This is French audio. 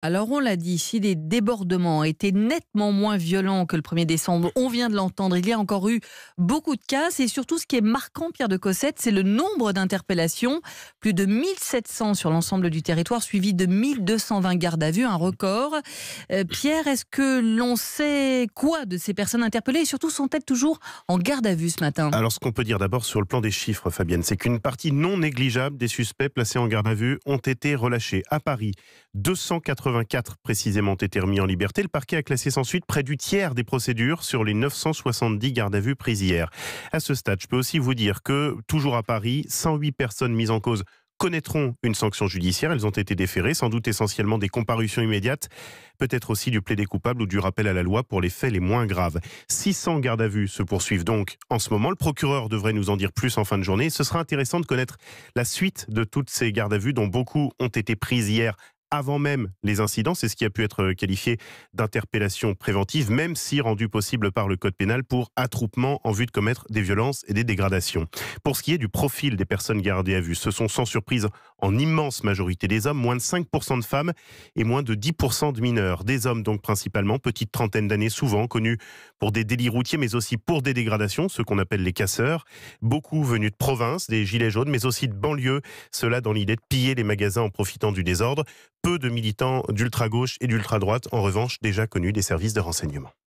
Alors on l'a dit, si les débordements étaient nettement moins violents que le 1er décembre, on vient de l'entendre, il y a encore eu beaucoup de casse et surtout ce qui est marquant, Pierre de Cossette, c'est le nombre d'interpellations. Plus de 1700 sur l'ensemble du territoire, suivi de 1220 gardes à vue, un record. Pierre, est-ce que l'on sait quoi de ces personnes interpellées et surtout sont-elles toujours en garde à vue ce matin? Alors, ce qu'on peut dire d'abord sur le plan des chiffres, Fabienne, c'est qu'une partie non négligeable des suspects placés en garde à vue ont été relâchés. À Paris, 284 précisément ont été remis en liberté. Le parquet a classé sans suite près du tiers des procédures sur les 970 gardes à vue prises hier. À ce stade, je peux aussi vous dire que, toujours à Paris, 108 personnes mises en cause connaîtront une sanction judiciaire. Elles ont été déférées, sans doute essentiellement des comparutions immédiates, peut-être aussi du plaidé coupable ou du rappel à la loi pour les faits les moins graves. 600 gardes à vue se poursuivent donc en ce moment. Le procureur devrait nous en dire plus en fin de journée. Ce sera intéressant de connaître la suite de toutes ces gardes à vue dont beaucoup ont été prises hier avant même les incidents. C'est ce qui a pu être qualifié d'interpellation préventive, même si rendu possible par le code pénal pour attroupement en vue de commettre des violences et des dégradations. Pour ce qui est du profil des personnes gardées à vue, ce sont sans surprise en immense majorité des hommes, moins de 5% de femmes et moins de 10% de mineurs. Des hommes donc principalement, petite trentaine d'années, souvent connus pour des délits routiers mais aussi pour des dégradations, ceux qu'on appelle les casseurs. Beaucoup venus de province, des gilets jaunes, mais aussi de banlieue, cela dans l'idée de piller les magasins en profitant du désordre. Peu de militants d'ultra-gauche et d'ultra-droite, en revanche, déjà connus des services de renseignement.